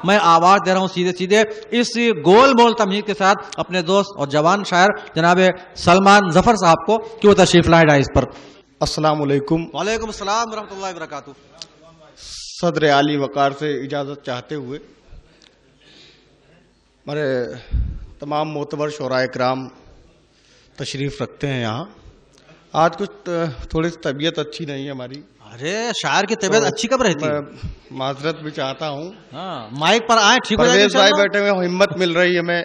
मैं आवाज दे रहा हूं सीधे सीधे इस गोल मोल तमहीद के साथ अपने दोस्त और जवान शायर जनाब सलमान जफर साहब को कि वो तशरीफ लाए डाइस पर। अस्सलाम वालेकुम। वालेकुम सलाम रहमतुल्लाहि व बरकातुहू। सदर आली वकार से इजाज़त चाहते हुए हमारे तमाम मोतबर शोराए कराम तशरीफ़ रखते हैं यहाँ। आज कुछ थोड़ी सी तबीयत अच्छी नहीं है हमारी। अरे शायर की तबीयत अच्छी कब रहती है? मैं माजरत भी चाहता हूँ। हाँ, माइक पर आए, ठीक हो जाएगा परवेज भाई इंशाअल्लाह। बैठे हुए हैं, हिम्मत मिल रही है। मैं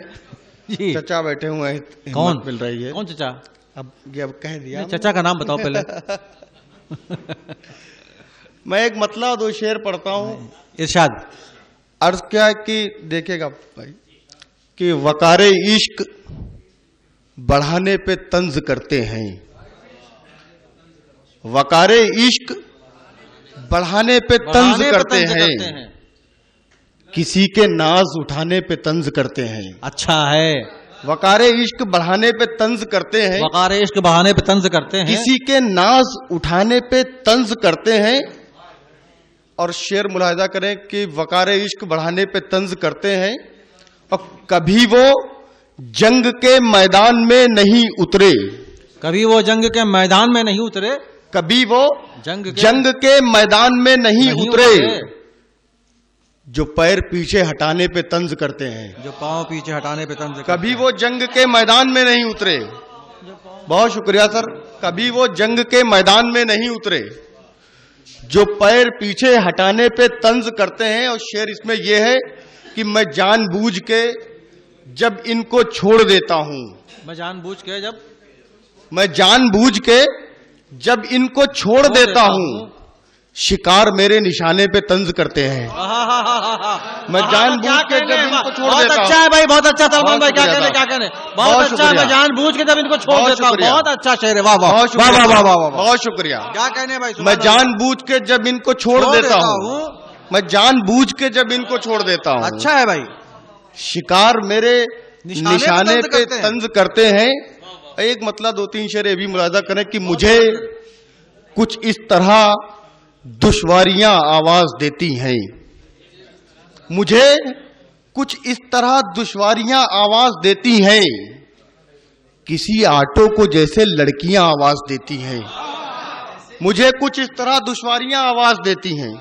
जी। चचा बैठे हुए हैं, हिम्मत कौन मिल रही है। कौन चचा? अब ये अब कह दिया। चचा का नाम बताओ पहले। मैं एक मतला दो शेर पढ़ता हूँ। इरशाद। अर्ज क्या है कि देखिएगा भाई कि वकारे इश्क बढ़ाने पे तंज करते हैं, वकारे इश्क बढ़ाने पे तंज करते हैं, किसी के नाज उठाने पे तंज करते हैं। अच्छा है। वकारे इश्क बढ़ाने पे तंज करते हैं, वकारे इश्क बहाने पे तंज करते हैं, किसी के नाज उठाने पे तंज करते हैं। और शेर मुलाहिजा करें कि वकारे इश्क बढ़ाने पे तंज करते हैं और कभी वो जंग के मैदान में नहीं उतरे, कभी वो जंग के मैदान में नहीं उतरे, कभी वो जंग के मैदान में नहीं उतरे, जो पैर पीछे हटाने पे तंज करते हैं, जो पांव पीछे हटाने पे तंज करते कभी वो जंग के मैदान में नहीं उतरे। बहुत शुक्रिया सर। कभी वो जंग के मैदान में नहीं उतरे, जो पैर पीछे हटाने पे तंज करते हैं। और शेर इसमें यह है कि मैं जानबूझ के जब इनको छोड़ देता हूं, मैं जानबूझ के जब इनको छोड़ देता हूं, शिकार मेरे निशाने पे तंज करते हैं। मैं जानबूझ के जब इनको छोड़ बहुत देता हूं। अच्छा है भाई, बहुत अच्छा सलमान भाई, क्या शुक्रिया कहने बहुत अच्छा है। मैं जानबूझ के जब इनको छोड़ बहुत देता हूं, शुक्रिया। बहुत अच्छा शेर है। वाह वाह बहुत वाह शुक्रिया, वाह वाह वाह। बहुत शुक्रिया। क्या कहने भाई? मैं जानबूझ के जब इनको छोड़ देता हूं, मैं जानबूझ के जब इनको छोड़ देता हूं, अच्छा है भाई। शिकार मेरे निशाने पे करते हैं। तंज करते हैं। एक मतलब दो तीन शेर ये भी मुलाजा करें कि मुझे कुछ इस तरह दुश्वारियां आवाज देती हैं, मुझे कुछ इस तरह दुश्वारियां आवाज देती हैं, किसी आटो को जैसे लड़कियां आवाज देती हैं। मुझे कुछ इस तरह दुश्वारियां आवाज देती हैं,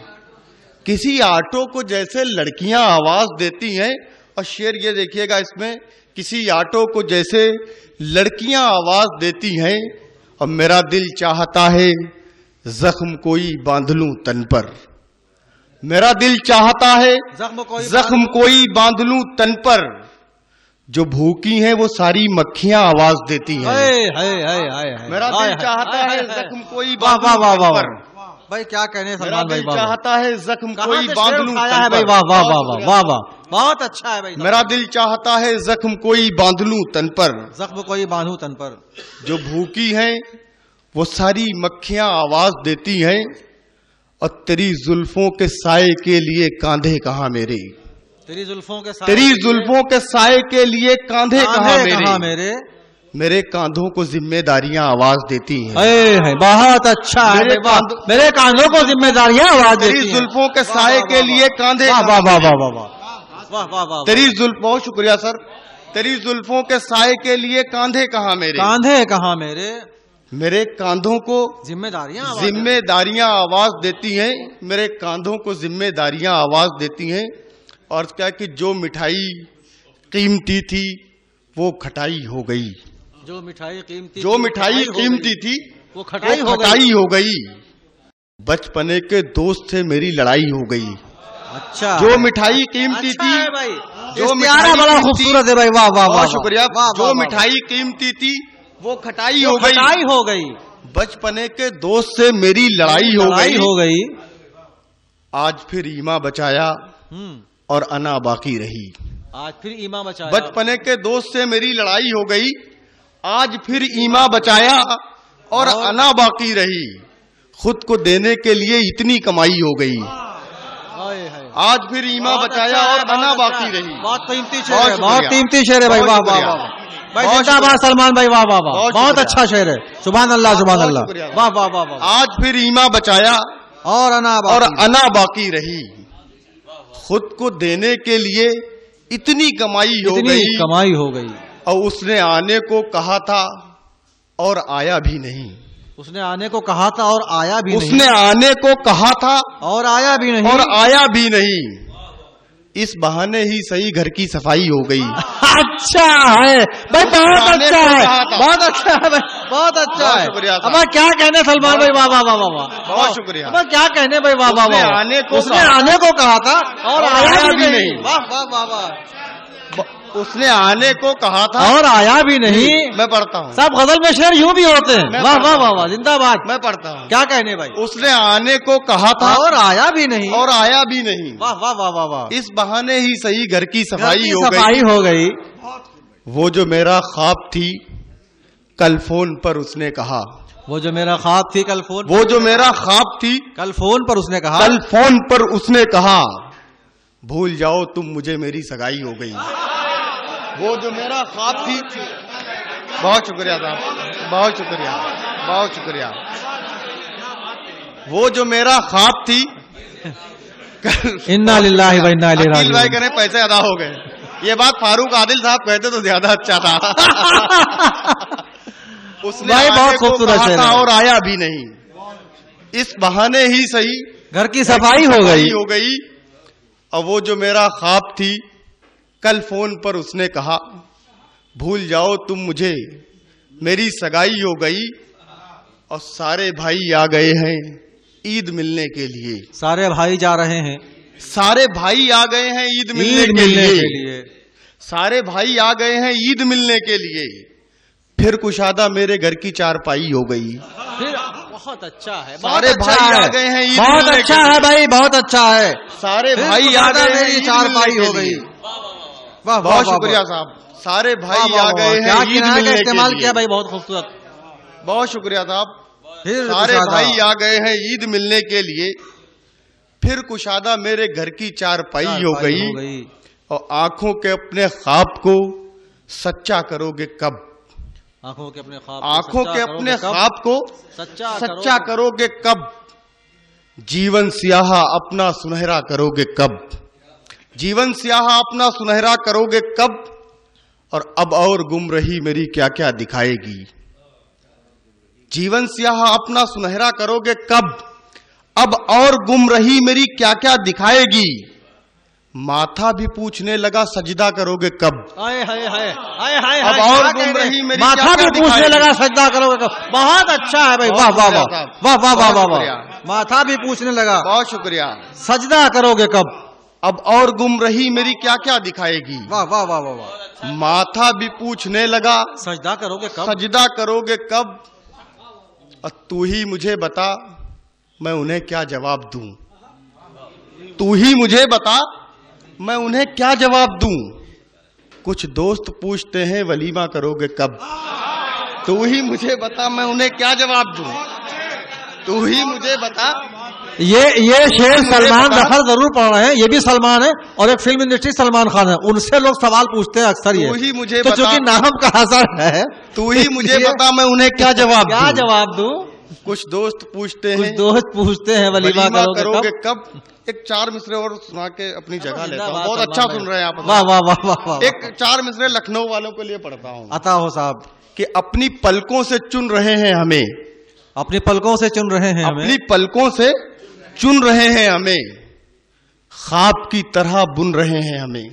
किसी आटो को जैसे लड़कियां आवाज देती हैं। और शेर ये देखिएगा इसमें, किसी आटो को जैसे लड़कियां आवाज देती हैं, और मेरा दिल चाहता है जख्म कोई बांध लूं तन पर, मेरा दिल चाहता है जख्म कोई बांध लूं तन पर, जो भूखी हैं वो सारी मक्खियां आवाज देती हैं। मेरा दिल चाहता है जख्म कोई बांध लूं तन पर। भाई क्या कहने मेरा सलमान भाई? दिल चाहता है जख्म कोई कहां बांध से लूं शेर तन है भाई? पर। वाह वाह वाह वाह वाह वाह, बहुत अच्छा है भाई। मेरा दिल चाहता है जख्म कोई बांध लूं तन पर, जख्म कोई बांधू तन पर, जो भूखी हैं वो सारी मक्खियां आवाज देती हैं। और तेरी जुल्फों के साए के लिए कांधे कहां मेरे, तेरी जुल्फों के साए के लिए कांधे कहां कहां मेरे, मेरे, मेरे कांधों को जिम्मेदारियां आवाज देती हैं। है बहुत अच्छा है। मेरे कांधों को जिम्मेदारियां आवाज देती तेरी हैं। जुल्फों के साए के लिए कांधे, वाह वाह वाह वाह वाह वाह वाह वाह। तेरी जुल्फ, बहुत शुक्रिया सर। तेरी जुल्फों के साए के लिए कांधे कहां मेरे, कांधे कहां मेरे, मेरे कांधों को जिम्मेदारियां आवाज देती हैं, मेरे कांधों को जिम्मेदारियां आवाज देती हैं। और क्या कि जो मिठाई कीमती थी वो खटाई हो गई, जो मिठाई कीमती थी वो वो खटाई हो गई। बचपने के दोस्त से मेरी लड़ाई हो गई। अच्छा, जो मिठाई कीमती अच्छा थी, है भाई। जो मिठाई बड़ा खूबसूरत है भाई। वाह वाह वाह, बहुत शुक्रिया। वाह, जो वाह, मिठाई कीमती थी वो खटाई हो गई। बचपने के दोस्त से मेरी लड़ाई हो गई। आज फिर ईमा बचाया और अना बाकी रही। आज फिर ईमा बचाया। बचपने के दोस्त से मेरी लड़ाई हो गई, आज फिर ईमा बचाया और अना बाकी रही। खुद को देने के लिए इतनी कमाई हो गई, आज फिर ईमा बचाया और अना बाकी रही। बहुत कीमती शेर है, बहुत कीमती शेर है भाई। वाह वाह वाह भाई, जिंदाबाद सलमान भाई। वाह वाह वाह, बहुत अच्छा शेर है। सुभान अल्लाह, सुभान अल्लाह। वाह वाह वाह वाह। आज फिर ईमा बचाया और अना बाकी रही। खुद को देने के लिए इतनी कमाई हो इतनी गई, कमाई हो गई, और उसने आने को कहा था और आया भी नहीं। उसने आने को कहा था और आया भी नहीं, उसने आने को कहा था और आया भी नहीं, और आया भी नहीं। इस बहाने ही सही घर की सफाई हो गई। अच्छा है भाई, बहुत आने अच्छा को है, कहा था। बहुत अच्छा है भाई, बहुत अच्छा बहुत है। शुक्रिया साहब। अब क्या कहने सलमान भाई, वाह वाह वाह वाह वाह, बहुत शुक्रिया। अब क्या कहने भाई, वाह वाह उसने वाह, आने को उसने कहा आने को कहा था और और आया भी नहीं, नहीं। वाह वाह वाह वाह, उसने आने को कहा था और आया भी नहीं। मैं पढ़ता हूँ, सब गजल में शेर यूं भी होते हैं, मैं वाह वाह पढ़ता वाह वाह, जिंदाबाद। मैं पढ़ता हूँ। क्या कहने भाई, उसने आने को कहा था और आया भी नहीं, और आया भी नहीं। वाह वाह वाह वाह वाह, इस बहाने ही सही घर की घर सफाई की हो सफाई गई। हो गई। वो जो मेरा ख्वाब थी कल फोन पर उसने कहा, वो जो मेरा ख्वाब थी कल फोन, वो जो मेरा ख्वाब थी कल फोन पर उसने कहा, कल फोन पर उसने कहा, भूल जाओ तुम मुझे, मेरी सगाई हो गई। वो जो मेरा ख्वाब थी, बहुत शुक्रिया साहब, बहुत शुक्रिया, बहुत शुक्रिया। वो जो मेरा ख्वाब थी इन्ना लिल्लाहि व इन्ना इलैहि अकील भाई राजिऊन। करें पैसे अदा हो गए। ये बात फारूक आदिल साहब कहते तो ज्यादा अच्छा था। उसने भाई बहुत आने को खूबसूरत कहा शेर था है। और आया भी नहीं। इस बहाने ही सही घर की सफाई हो गई। हो गई। और वो जो मेरा ख्वाब थी कल फोन पर उसने कहा, भूल जाओ तुम मुझे, मेरी सगाई हो गई। और सारे भाई आ गए हैं ईद मिलने के लिए। सारे भाई जा रहे हैं सारे भाई आ गए हैं ईद मिलने ईद के मिलने लिए। के लिए। सारे भाई आ गए हैं ईद मिलने के लिए। फिर कुशादा मेरे घर की चारपाई हो गई। फिर बहुत अच्छा है, सारे बहुत अच्छा भाई है, आ गए हैं ईद बहुत मिलने अच्छा के लिए। है भाई, बहुत अच्छा है। सारे फिर भाई आ कुशादा गए हैं मेरी ईद चारपाई मिलने हो के गई। लिए। वाह वाह बहुत वाह, शुक्रिया वाह। साहब। सारे वाह, भाई वाह, आ वाह, गए क्या हैं ईद किनारे का मिलने के इस्तेमाल लिए। किया भाई, बहुत खूबसूरत। बहुत शुक्रिया साहब। फिर सारे कुशादा। भाई आ गए हैं ईद मिलने के लिए। फिर कुशादा मेरे घर की चारपाई हो गई। और आंखों के अपने ख्वाब को सच्चा करोगे कब? आंखों के अपने ख्वाब, आंखों के अपने ख्वाब को सच्चा करोगे कब? जीवन स्याह अपना सुनहरा करोगे कब? जीवन स्याह अपना सुनहरा करोगे कब? और अब और गुम रही मेरी क्या क्या दिखाएगी? जीवन स्याह अपना सुनहरा करोगे कब? अब और गुम रही मेरी क्या क्या दिखाएगी? माथा भी पूछने लगा सजदा करोगे कब? हाय हाय हाय हाय हाय, अब और गुम रही मेरी माथा क्या भी क्या पूछने दिखाएगी? लगा सजदा करोगे कब। बहुत अच्छा है भाई, बहुत वाह वाह शुक्रिया वाह साहब। वाह वाह वाह बहुत वाह शुक्रिया। वाह। माथा भी पूछने लगा बहुत शुक्रिया। सजदा करोगे कब? अब और गुम रही मेरी क्या क्या दिखाएगी? वाह वाह वाह वाह वाह। माथा भी पूछने लगा सजदा करोगे कब? सजदा करोगे कब? और तू ही मुझे बता मैं उन्हें क्या जवाब दूं? तू ही मुझे बता मैं उन्हें क्या जवाब दूं? कुछ दोस्त पूछते हैं वलीमा करोगे कब? तू ही मुझे बता मैं उन्हें क्या जवाब दूं? तू ही मुझे बता। ये शेर सलमान जफर जरूर पढ़ रहे हैं, ये भी सलमान है और एक फिल्म इंडस्ट्री सलमान खान है, उनसे लोग सवाल पूछते हैं अक्सर। ये तू ही मुझे तो बता। चूंकि नाम का असर है, तू ही मुझे बता मैं उन्हें क्या जवाब क्या दूं? जवाब दूं? कुछ दोस्त पूछते कुछ हैं दोस्त पूछते हैं वलीमा करोगे कब? कब? एक चार मिसरे और सुना के अपनी जगह लेता हूँ। जिंदाबाद बहुत सलमान अच्छा भाई। सुन रहे हैं आप। वाह वाह वाह वाह वाह। एक चार मिसरे लखनऊ वालों के लिए पढ़ता हूँ अता हो साहब, कि अपनी पलकों से चुन रहे हैं हमें। अपनी पलकों से चुन रहे हैं हमें। अपनी पलकों से चुन रहे हैं हमें। ख्वाब की तरह बुन रहे हैं हमें।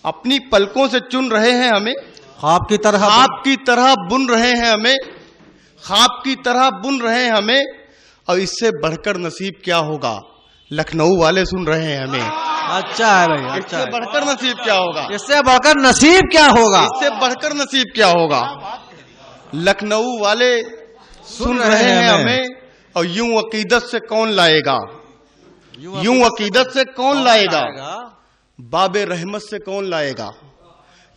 अपनी पलकों से चुन रहे हैं हमें। ख्वाब की तरह। ख्वाब की तरह बुन रहे हैं हमें। ख्वाब की तरह बुन रहे हैं हमें। और इससे बढ़कर नसीब क्या होगा? लखनऊ वाले सुन रहे हैं हमें। अच्छा है भाई, अच्छा इससे है। बढ़कर नसीब क्या होगा? इससे बढ़कर नसीब क्या होगा? इससे बढ़कर नसीब क्या होगा? लखनऊ वाले सुन रहे हैं हमें। और यूं अकीदत से कौन लाएगा? यूं अकीदत से कौन लाएगा? बाबे रहमत से कौन लाएगा?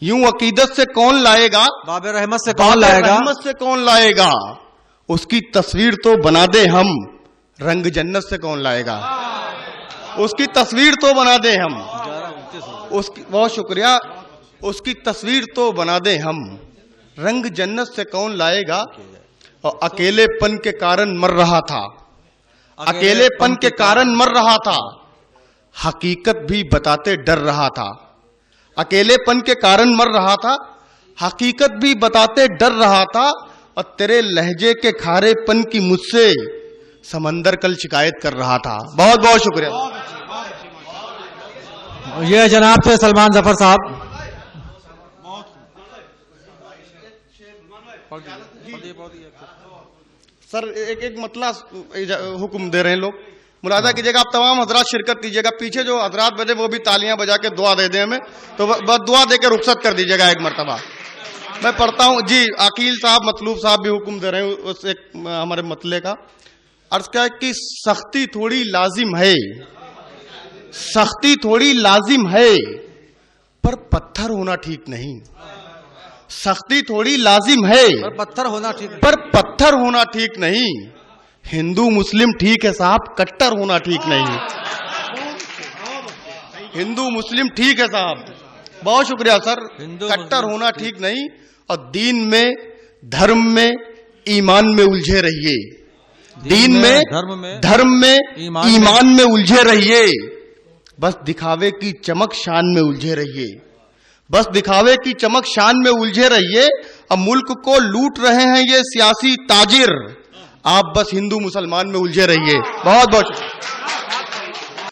यूं अकीदत से कौन लाएगा? बाबे रहमत से कौन बाबे लाएगा? रहमत से कौन लाएगा? उसकी तस्वीर तो बना दे हम, रंग जन्नत से कौन लाएगा? उसकी तस्वीर तो बना दे हम। उसकी बहुत शुक्रिया। उसकी तस्वीर तो बना दे हम, रंग जन्नत से कौन लाएगा? और अकेलेपन के कारण मर रहा था। अकेलेपन के कारण मर रहा था। हकीकत भी बताते डर रहा था, अकेलेपन के कारण मर रहा था, हकीकत भी बताते डर रहा था, और तेरे लहजे के खारेपन की मुझसे समंदर कल शिकायत कर रहा था। बहुत बहुत शुक्रिया। ये जनाब थे सलमान जफर साहब। सर एक मतला हुक्म दे रहे हैं लोग, मुलाजा कीजिएगा, आप तमाम हजरात शिरकत कीजिएगा। पीछे जो हजरात बजे वो भी तालियां बजा के दुआ दे दें हमें, तो बस दुआ दे के रुखसत कर दीजिएगा एक मरतबा। मैं पढ़ता हूं जी। अकील साहब, मतलूब साहब भी हुक्म दे रहे हैं उस एक हमारे मतले का। अर्ज क्या है कि सख्ती थोड़ी लाजिम है, सख्ती थोड़ी लाजिम है, पर पत्थर होना ठीक नहीं। सख्ती थोड़ी लाजिम है, पर पत्थर होना ठीक है। पर पत्थर होना ठीक नहीं। हिंदू मुस्लिम ठीक है साहब, कट्टर होना ठीक नहीं। हिंदू मुस्लिम ठीक है साहब, बहुत शुक्रिया सर। कट्टर होना ठीक नहीं, और दीन में, धर्म में, ईमान में उलझे रहिए। दीन में, धर्म में, ईमान में उलझे रहिए। बस दिखावे की चमक शान में उलझे रहिए। बस दिखावे की चमक शान में उलझे रहिए। अब मुल्क को लूट रहे हैं ये सियासी ताजिर, आप बस हिंदू मुसलमान में उलझे रहिए। बहुत बहुत